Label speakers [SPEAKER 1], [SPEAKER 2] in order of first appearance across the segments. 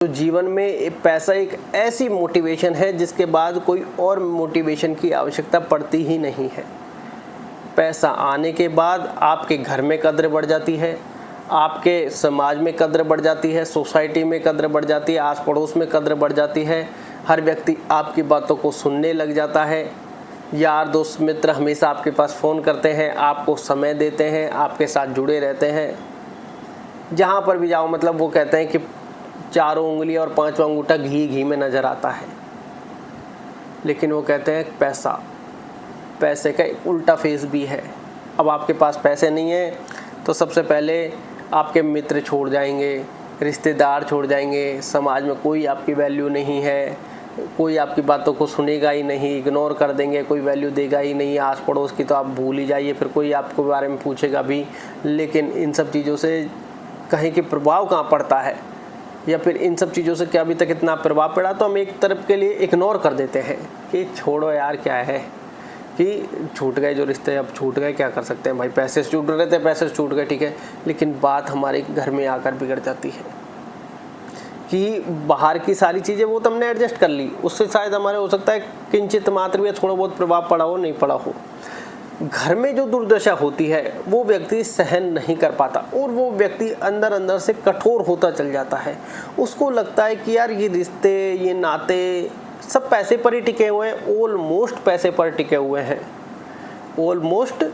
[SPEAKER 1] तो जीवन में पैसा एक ऐसी मोटिवेशन है जिसके बाद कोई और मोटिवेशन की आवश्यकता पड़ती ही नहीं है। पैसा आने के बाद आपके घर में कद्र बढ़ जाती है, आपके समाज में कद्र बढ़ जाती है, सोसाइटी में कद्र बढ़ जाती है, आस पड़ोस में कद्र बढ़ जाती है। हर व्यक्ति आपकी बातों को सुनने लग जाता है। यार दोस्त मित्र हमेशा आपके पास फ़ोन करते हैं, आपको समय देते हैं, आपके साथ जुड़े रहते हैं। जहाँ पर भी जाओ मतलब वो कहते हैं कि चारों उंगली और पांचवा अंगूठा घी घी में नज़र आता है। लेकिन वो कहते हैं पैसे का एक उल्टा फेस भी है। अब आपके पास पैसे नहीं है तो सबसे पहले आपके मित्र छोड़ जाएंगे, रिश्तेदार छोड़ जाएंगे, समाज में कोई आपकी वैल्यू नहीं है, कोई आपकी बातों को सुनेगा ही नहीं, इग्नोर कर देंगे, कोई वैल्यू देगा ही नहीं। आस पड़ोस की तो आप भूल ही जाइए, फिर कोई आपके बारे में पूछेगा भी। लेकिन इन सब चीज़ों से कहीं कि प्रभाव कहाँ पड़ता है, या फिर इन सब चीज़ों से क्या अभी तक इतना प्रभाव पड़ा तो हम एक तरफ के लिए इग्नोर कर देते हैं कि छोड़ो यार, क्या है कि छूट गए जो रिश्ते, अब छूट गए, क्या कर सकते हैं भाई, पैसे से छूट रहे थे, पैसे से छूट गए, ठीक है। लेकिन बात हमारे घर में आकर बिगड़ जाती है कि बाहर की सारी चीज़ें वो तो हमने एडजस्ट कर ली, उससे शायद हमारे हो सकता है किंचित मात्र भी थोड़ा बहुत प्रभाव पड़ा हो, नहीं पड़ा हो। घर में जो दुर्दशा होती है वो व्यक्ति सहन नहीं कर पाता और वो व्यक्ति अंदर अंदर से कठोर होता चल जाता है। उसको लगता है कि यार ये रिश्ते, ये नाते सब पैसे पर ही टिके हुए हैं, ऑलमोस्ट पैसे पर टिके हुए हैं, ऑलमोस्ट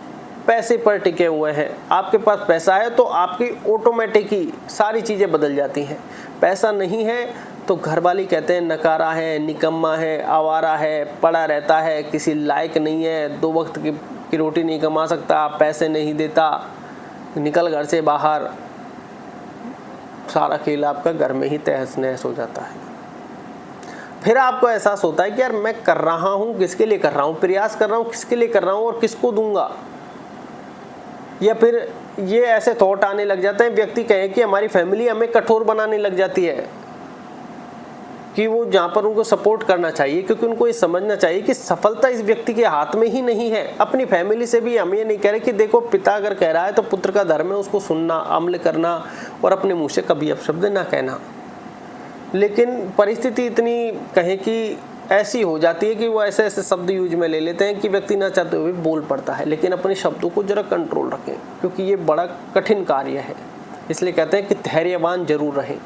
[SPEAKER 1] पैसे पर टिके हुए हैं। आपके पास पैसा है तो आपकी ऑटोमेटिक ही सारी चीज़ें बदल जाती हैं। पैसा नहीं है तो घर वाले कहते हैं नकारा है, निकम्मा है, आवारा है, पड़ा रहता है, किसी लायक नहीं है, 2 वक्त की रोटी नहीं कमा सकता, पैसे नहीं देता, निकल घर से बाहर। सारा खेल आपका घर में ही तहस नहस हो जाता है। फिर आपको एहसास होता है कि यार मैं कर रहा हूँ, किसके लिए कर रहा हूँ, प्रयास कर रहा हूँ, किसके लिए कर रहा हूँ और किसको दूंगा। या फिर ये ऐसे थॉट आने लग जाते हैं, व्यक्ति कहे कि हमारी फैमिली हमें कठोर बनाने लग जाती है कि वो जहाँ पर उनको सपोर्ट करना चाहिए, क्योंकि उनको ये समझना चाहिए कि सफलता इस व्यक्ति के हाथ में ही नहीं है। अपनी फैमिली से भी हम ये नहीं कह रहे कि देखो पिता अगर कह रहा है तो पुत्र का धर्म है उसको सुनना, अमल करना और अपने मुंह से कभी अपशब्द ना कहना। लेकिन परिस्थिति इतनी कहें कि ऐसी हो जाती है कि वो ऐसे ऐसे शब्द यूज में ले लेते हैं कि व्यक्ति ना चाहते हुए बोल पड़ता है। लेकिन अपने शब्दों को जरा कंट्रोल रखें, क्योंकि ये बड़ा कठिन कार्य है। इसलिए कहते हैं कि धैर्यवान जरूर रहें।